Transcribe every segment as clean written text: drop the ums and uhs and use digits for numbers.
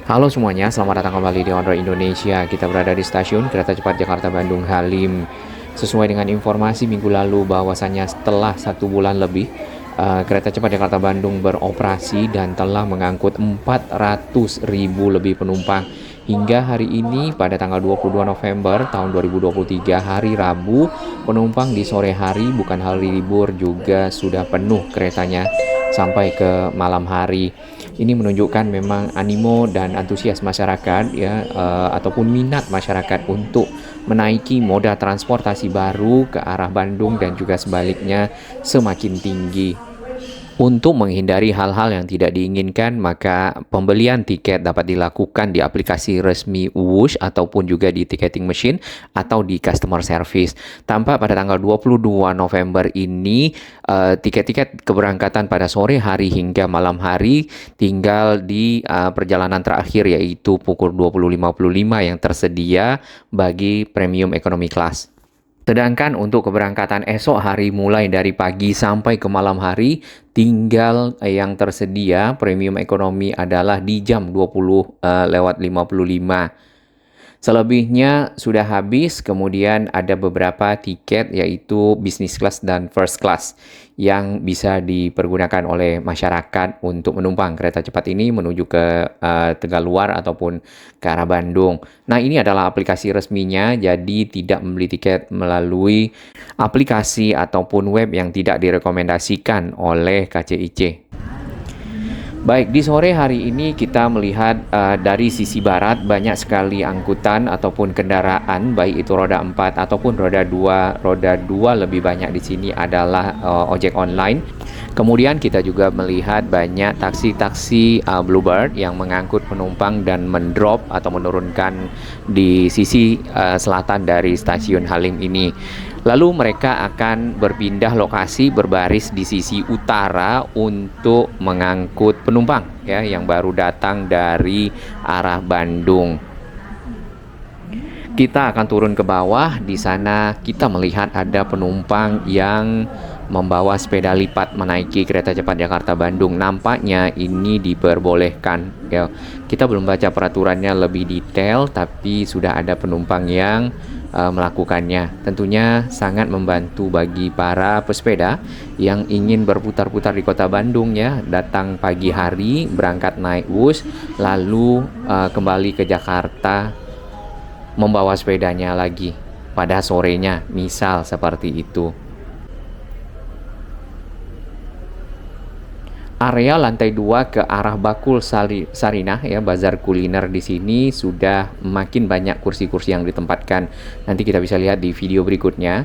Halo semuanya, selamat datang kembali di On Road Indonesia. Kita berada di stasiun Kereta Cepat Jakarta Bandung Halim. Sesuai dengan informasi minggu lalu bahwasannya setelah 1 bulan lebih, Kereta Cepat Jakarta Bandung beroperasi dan telah mengangkut 400.000 lebih penumpang. Hingga hari ini pada tanggal 22 November tahun 2023 hari Rabu, penumpang di sore hari bukan hari libur juga sudah penuh keretanya sampai ke malam hari. Ini menunjukkan memang animo dan antusias masyarakat ya ataupun minat masyarakat untuk menaiki moda transportasi baru ke arah Bandung dan juga sebaliknya semakin tinggi. Untuk menghindari hal-hal yang tidak diinginkan, maka pembelian tiket dapat dilakukan di aplikasi resmi Whoosh ataupun juga di ticketing machine atau di customer service. Tampak pada tanggal 22 November ini, tiket-tiket keberangkatan pada sore hari hingga malam hari tinggal di perjalanan terakhir yaitu pukul 20.55 yang tersedia bagi premium economy class. Sedangkan untuk keberangkatan esok hari mulai dari pagi sampai ke malam hari, tinggal yang tersedia premium ekonomi adalah di jam 20:55. Selebihnya sudah habis, kemudian ada beberapa tiket yaitu business class dan first class yang bisa dipergunakan oleh masyarakat untuk menumpang kereta cepat ini menuju ke Tegaluar ataupun ke arah Bandung. Nah, ini adalah aplikasi resminya, jadi tidak membeli tiket melalui aplikasi ataupun web yang tidak direkomendasikan oleh KCIC. Baik, di sore hari ini kita melihat dari sisi barat banyak sekali angkutan ataupun kendaraan, baik itu roda 4 ataupun roda 2. Roda 2 lebih banyak di sini adalah ojek online. Kemudian kita juga melihat banyak taksi-taksi Bluebird yang mengangkut penumpang dan mendrop atau menurunkan di sisi selatan dari stasiun Halim ini. Lalu mereka akan berpindah lokasi berbaris di sisi utara untuk mengangkut penumpang ya yang baru datang dari arah Bandung. Kita akan turun ke bawah. Di sana kita melihat ada penumpang yang membawa sepeda lipat menaiki kereta cepat Jakarta Bandung. Nampaknya ini diperbolehkan ya. Kita belum baca peraturannya lebih detail, tapi sudah ada penumpang yang melakukannya. Tentunya sangat membantu bagi para pesepeda yang ingin berputar-putar di kota Bandung ya, datang pagi hari, berangkat naik bus, lalu kembali ke Jakarta membawa sepedanya lagi pada sorenya, misal seperti itu. Area lantai 2 ke arah Bakul Sarinah ya, bazar kuliner di sini sudah makin banyak kursi-kursi yang ditempatkan. Nanti kita bisa lihat di video berikutnya.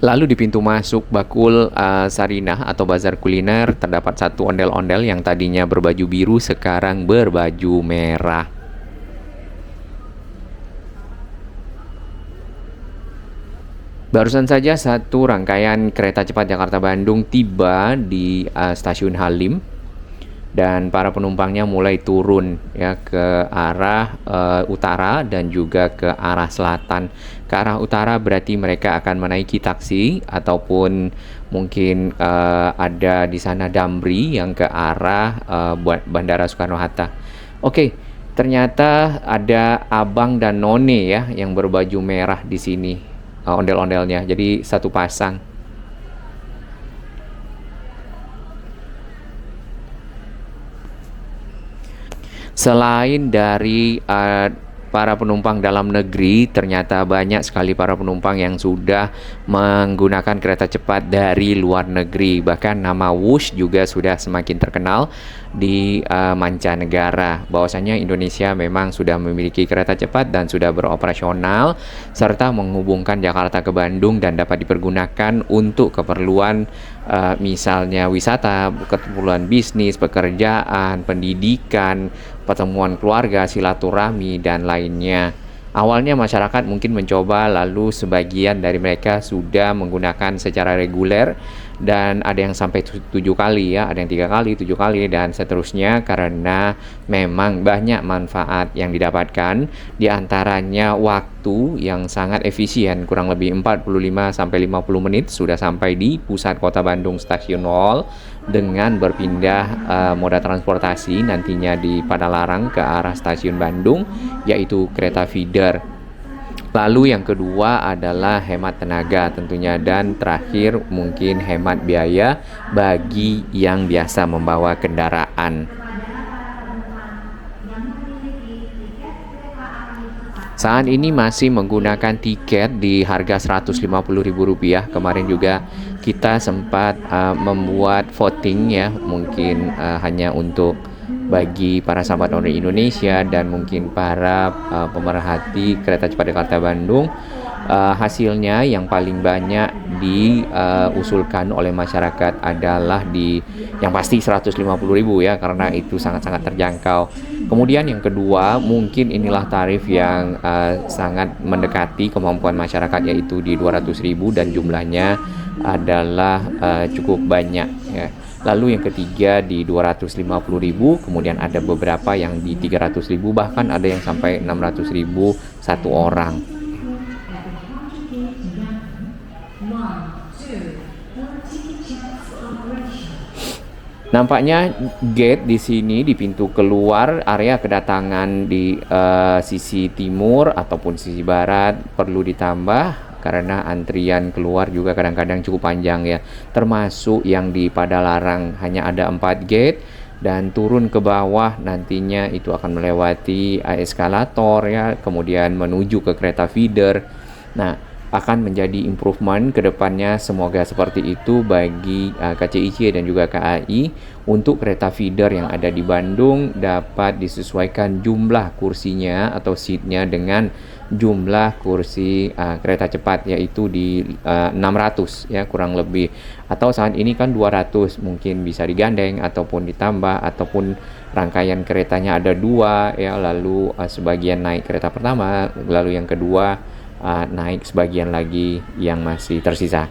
Lalu di pintu masuk Bakul Sarinah atau bazar kuliner terdapat satu ondel-ondel yang tadinya berbaju biru sekarang berbaju merah. Barusan saja satu rangkaian kereta cepat Jakarta Bandung tiba di stasiun Halim dan para penumpangnya mulai turun ya ke arah utara dan juga ke arah selatan. Ke arah utara berarti mereka akan menaiki taksi ataupun mungkin ada di sana Damri yang ke arah Bandara Soekarno-Hatta. Oke, ternyata ada abang dan none ya yang berbaju merah di sini. Ondel-ondelnya, jadi satu pasang. Selain dari para penumpang dalam negeri, ternyata banyak sekali para penumpang yang sudah menggunakan kereta cepat dari luar negeri. Bahkan nama Whoosh juga sudah semakin terkenal di mancanegara. Bahwasanya Indonesia memang sudah memiliki kereta cepat dan sudah beroperasional serta menghubungkan Jakarta ke Bandung dan dapat dipergunakan untuk keperluan misalnya wisata, keperluan bisnis, pekerjaan, pendidikan, pertemuan keluarga, silaturahmi, dan lainnya. Awalnya masyarakat mungkin mencoba, lalu sebagian dari mereka sudah menggunakan secara reguler dan ada yang sampai 7 kali ya, ada yang 3 kali, 7 kali dan seterusnya karena memang banyak manfaat yang didapatkan, di antaranya waktu yang sangat efisien, kurang lebih 45 sampai 50 menit sudah sampai di pusat Kota Bandung Stasiun Mall dengan berpindah moda transportasi nantinya di Padalarang ke arah Stasiun Bandung yaitu kereta feeder. Lalu yang kedua adalah hemat tenaga tentunya dan terakhir mungkin hemat biaya bagi yang biasa membawa kendaraan. Saat ini masih menggunakan tiket di harga Rp150.000. Kemarin juga kita sempat membuat voting ya, mungkin hanya untuk bagi para sahabat owner Indonesia dan mungkin para pemerhati kereta cepat Jakarta Bandung. Hasilnya yang paling banyak diusulkan oleh masyarakat adalah yang pasti 150.000 ya, karena itu sangat-sangat terjangkau. Kemudian yang kedua mungkin inilah tarif yang sangat mendekati kemampuan masyarakat yaitu di 200.000 dan jumlahnya adalah cukup banyak ya. Lalu yang ketiga di 250.000, kemudian ada beberapa yang di 300.000, bahkan ada yang sampai 600.000 satu orang. Nampaknya gate di sini di pintu keluar area kedatangan di sisi timur ataupun sisi barat perlu ditambah karena antrian keluar juga kadang-kadang cukup panjang ya. Termasuk yang di Padalarang hanya ada 4 gate dan turun ke bawah nantinya itu akan melewati eskalator ya, kemudian menuju ke kereta feeder. Nah, akan menjadi improvement ke depannya, semoga seperti itu bagi KCIC dan juga KAI untuk kereta feeder yang ada di Bandung dapat disesuaikan jumlah kursinya atau seatnya dengan jumlah kursi kereta cepat yaitu di 600 ya kurang lebih, atau saat ini kan 200 mungkin bisa digandeng ataupun ditambah ataupun rangkaian keretanya ada 2 ya, lalu sebagian naik kereta pertama lalu yang kedua naik sebagian lagi yang masih tersisa.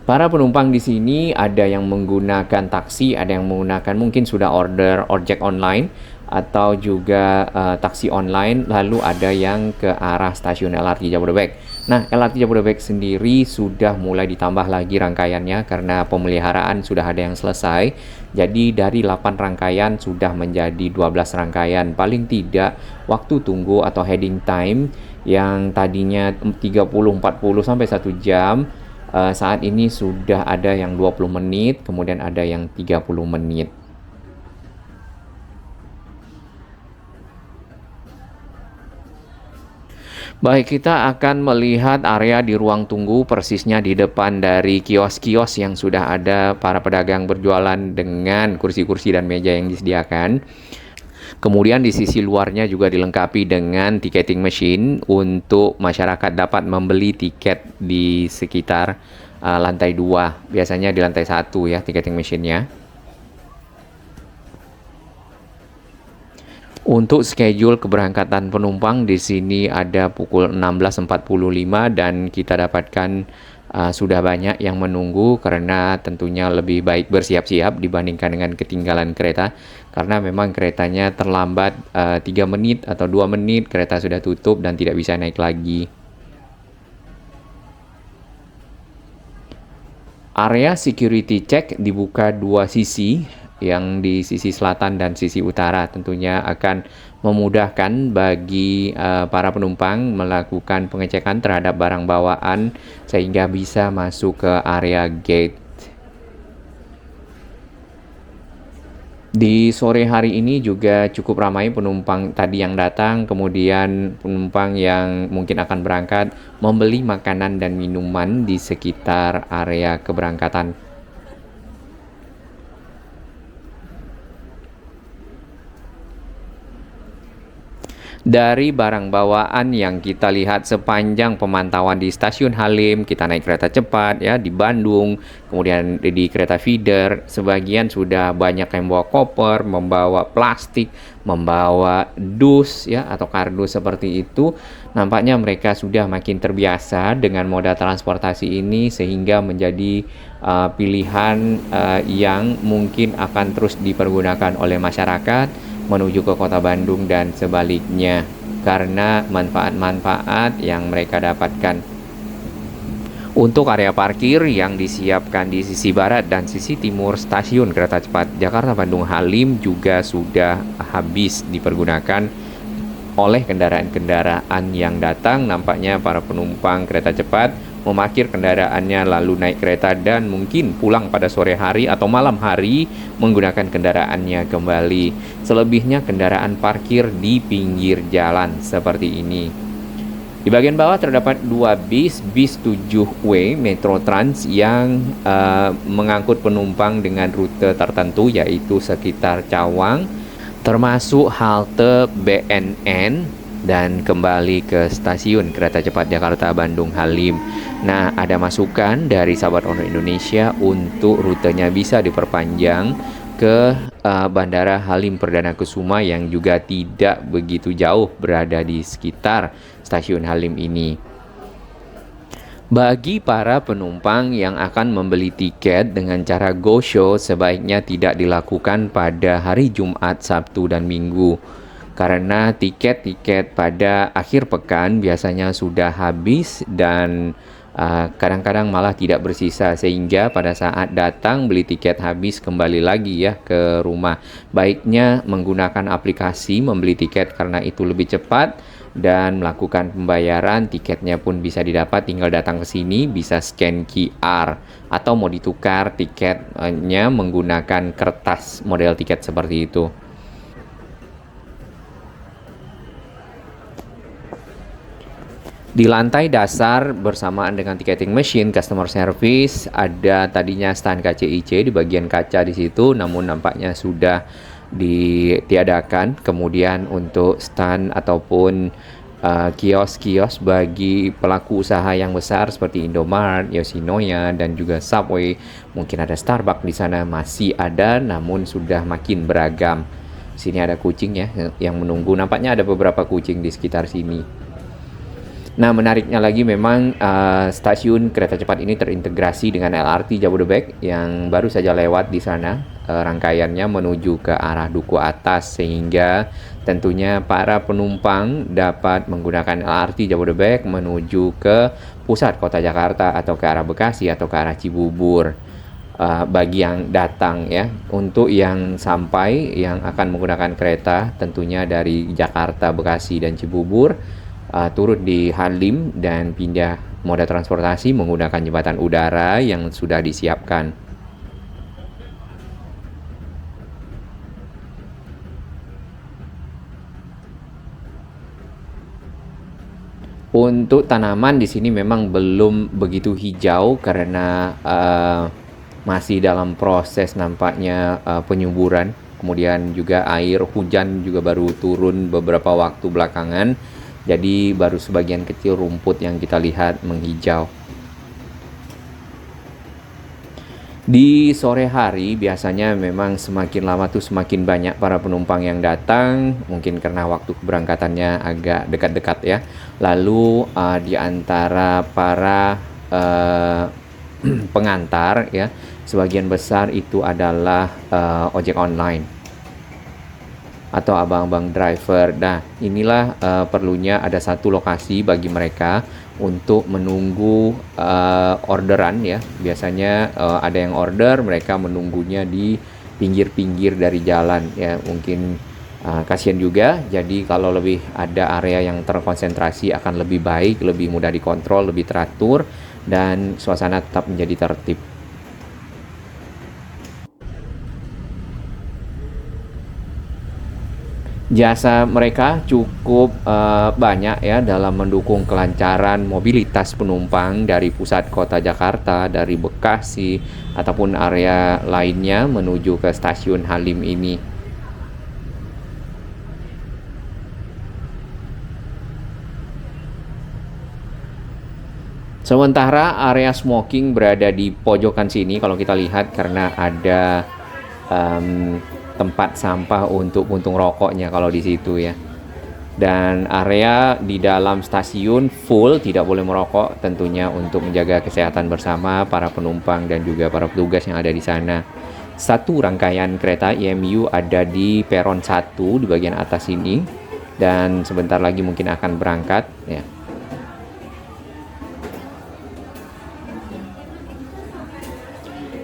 Para penumpang di sini ada yang menggunakan taksi, ada yang menggunakan mungkin sudah order ojek online atau juga taksi online, lalu ada yang ke arah stasiun LRT Jabodebek. Nah, LRT Jabodebek sendiri sudah mulai ditambah lagi rangkaiannya karena pemeliharaan sudah ada yang selesai. Jadi dari 8 rangkaian sudah menjadi 12 rangkaian. Paling tidak waktu tunggu atau heading time yang tadinya 30, 40 sampai 1 jam saat ini sudah ada yang 20 menit, kemudian ada yang 30 menit. Baik, kita akan melihat area di ruang tunggu persisnya di depan dari kios-kios yang sudah ada para pedagang berjualan dengan kursi-kursi dan meja yang disediakan. Kemudian di sisi luarnya juga dilengkapi dengan ticketing machine untuk masyarakat dapat membeli tiket di sekitar lantai 2. Biasanya di lantai 1 ya ticketing machine-nya. Untuk schedule keberangkatan penumpang di sini ada pukul 16.45 dan kita dapatkan sudah banyak yang menunggu karena tentunya lebih baik bersiap-siap dibandingkan dengan ketinggalan kereta karena memang keretanya terlambat 3 menit atau 2 menit kereta sudah tutup dan tidak bisa naik lagi. Area security check dibuka 2 sisi, yang di sisi selatan dan sisi utara tentunya akan memudahkan bagi para penumpang melakukan pengecekan terhadap barang bawaan sehingga bisa masuk ke area gate. Di sore hari ini juga cukup ramai penumpang tadi yang datang, kemudian penumpang yang mungkin akan berangkat membeli makanan dan minuman di sekitar area keberangkatan. Dari barang bawaan yang kita lihat sepanjang pemantauan di stasiun Halim, kita naik kereta cepat ya di Bandung, kemudian di kereta feeder, sebagian sudah banyak yang membawa koper, membawa plastik, membawa dus ya atau kardus seperti itu. Nampaknya mereka sudah makin terbiasa dengan moda transportasi ini sehingga menjadi pilihan yang mungkin akan terus dipergunakan oleh masyarakat menuju ke kota Bandung dan sebaliknya karena manfaat-manfaat yang mereka dapatkan. Untuk area parkir yang disiapkan di sisi barat dan sisi timur stasiun kereta cepat Jakarta Bandung Halim juga sudah habis dipergunakan oleh kendaraan-kendaraan yang datang. Nampaknya para penumpang kereta cepat memarkir kendaraannya lalu naik kereta dan mungkin pulang pada sore hari atau malam hari menggunakan kendaraannya kembali. Selebihnya kendaraan parkir di pinggir jalan seperti ini. Di bagian bawah terdapat dua bis 7W Metro Trans yang mengangkut penumpang dengan rute tertentu yaitu sekitar Cawang, termasuk halte BNN dan kembali ke stasiun kereta cepat Jakarta Bandung Halim. Nah, ada masukan dari sahabat Honor Indonesia untuk rutenya bisa diperpanjang ke Bandara Halim Perdana Kusuma yang juga tidak begitu jauh berada di sekitar stasiun Halim ini. Bagi para penumpang yang akan membeli tiket dengan cara go show, sebaiknya tidak dilakukan pada hari Jumat, Sabtu, dan Minggu. Karena tiket-tiket pada akhir pekan biasanya sudah habis dan kadang-kadang malah tidak bersisa, sehingga pada saat datang beli tiket habis kembali lagi ya ke rumah. Baiknya menggunakan aplikasi membeli tiket karena itu lebih cepat dan melakukan pembayaran tiketnya pun bisa didapat, tinggal datang ke sini, bisa scan QR atau mau ditukar tiketnya menggunakan kertas model tiket seperti itu. Di lantai dasar bersamaan dengan ticketing machine, customer service, ada tadinya stand KCIC di bagian kaca di situ, namun nampaknya sudah ditiadakan. Kemudian untuk stand ataupun kios-kios bagi pelaku usaha yang besar seperti Indomaret, Yoshinoya, dan juga Subway, mungkin ada Starbucks di sana masih ada, namun sudah makin beragam. Sini ada kucing ya yang menunggu. Nampaknya ada beberapa kucing di sekitar sini. Nah, menariknya lagi memang stasiun kereta cepat ini terintegrasi dengan LRT Jabodebek yang baru saja lewat di sana rangkaiannya menuju ke arah Duku Atas, sehingga tentunya para penumpang dapat menggunakan LRT Jabodebek menuju ke pusat kota Jakarta atau ke arah Bekasi atau ke arah Cibubur. Bagi yang datang ya, untuk yang sampai yang akan menggunakan kereta tentunya dari Jakarta, Bekasi, dan Cibubur, turut di Halim dan pindah moda transportasi menggunakan jembatan udara yang sudah disiapkan. Untuk tanaman di sini memang belum begitu hijau karena masih dalam proses nampaknya penyuburan. Kemudian juga air hujan juga baru turun beberapa waktu belakangan. Jadi baru sebagian kecil rumput yang kita lihat menghijau. Di sore hari biasanya memang semakin lama tuh semakin banyak para penumpang yang datang, mungkin karena waktu keberangkatannya agak dekat-dekat ya. Lalu di antara para pengantar ya, sebagian besar itu adalah ojek online atau abang-abang driver. Nah, inilah perlunya ada satu lokasi bagi mereka untuk menunggu orderan ya. Biasanya ada yang order, mereka menunggunya di pinggir-pinggir dari jalan ya. Mungkin kasihan juga. Jadi kalau lebih ada area yang terkonsentrasi akan lebih baik, lebih mudah dikontrol, lebih teratur, dan suasana tetap menjadi tertib. Jasa mereka cukup banyak ya dalam mendukung kelancaran mobilitas penumpang dari pusat kota Jakarta, dari Bekasi, ataupun area lainnya menuju ke stasiun Halim ini. Sementara area smoking berada di pojokan sini kalau kita lihat karena ada tempat sampah untuk puntung rokoknya kalau di situ ya. Dan area di dalam stasiun full, tidak boleh merokok tentunya untuk menjaga kesehatan bersama para penumpang dan juga para petugas yang ada di sana. Satu rangkaian kereta IMU ada di peron 1 di bagian atas ini dan sebentar lagi mungkin akan berangkat ya.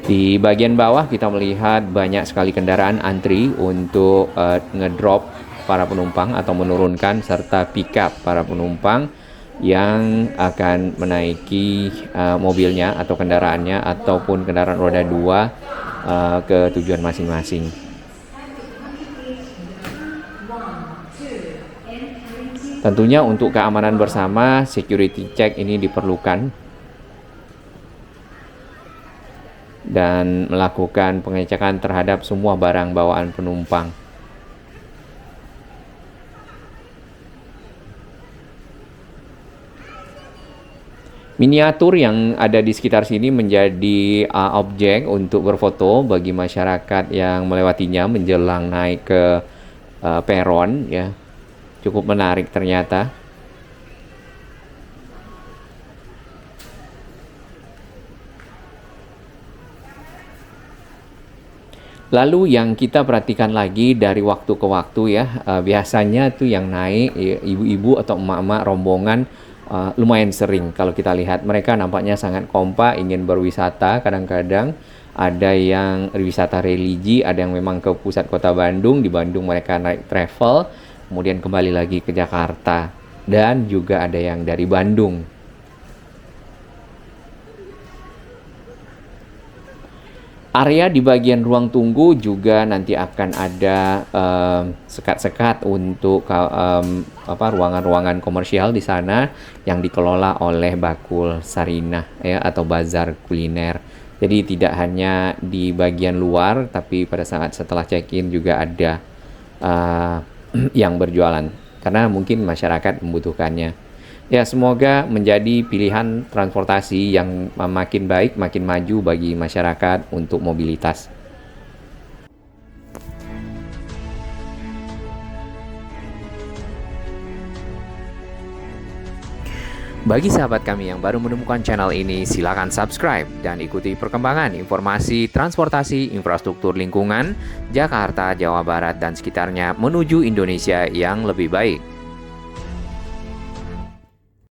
Di bagian bawah kita melihat banyak sekali kendaraan antri untuk ngedrop para penumpang atau menurunkan serta pick up para penumpang yang akan menaiki mobilnya atau kendaraannya ataupun kendaraan roda 2 ke tujuan masing-masing. Tentunya untuk keamanan bersama, security check ini diperlukan dan melakukan pengecekan terhadap semua barang bawaan penumpang. Miniatur yang ada di sekitar sini menjadi objek untuk berfoto bagi masyarakat yang melewatinya menjelang naik ke peron ya. Cukup menarik ternyata. Lalu yang kita perhatikan lagi dari waktu ke waktu ya, biasanya tuh yang naik ibu-ibu atau emak-emak rombongan lumayan sering kalau kita lihat mereka nampaknya sangat kompak ingin berwisata. Kadang-kadang ada yang wisata religi, ada yang memang ke pusat kota Bandung. Di Bandung mereka naik travel kemudian kembali lagi ke Jakarta, dan juga ada yang dari Bandung. Area di bagian ruang tunggu juga nanti akan ada sekat-sekat untuk ruangan-ruangan komersial di sana yang dikelola oleh Bakul Sarinah ya, atau bazar kuliner. Jadi tidak hanya di bagian luar, tapi pada saat setelah check-in juga ada yang berjualan karena mungkin masyarakat membutuhkannya. Ya, semoga menjadi pilihan transportasi yang makin baik, makin maju bagi masyarakat untuk mobilitas. Bagi sahabat kami yang baru menemukan channel ini, silakan subscribe dan ikuti perkembangan informasi transportasi, infrastruktur lingkungan, Jakarta, Jawa Barat, dan sekitarnya menuju Indonesia yang lebih baik.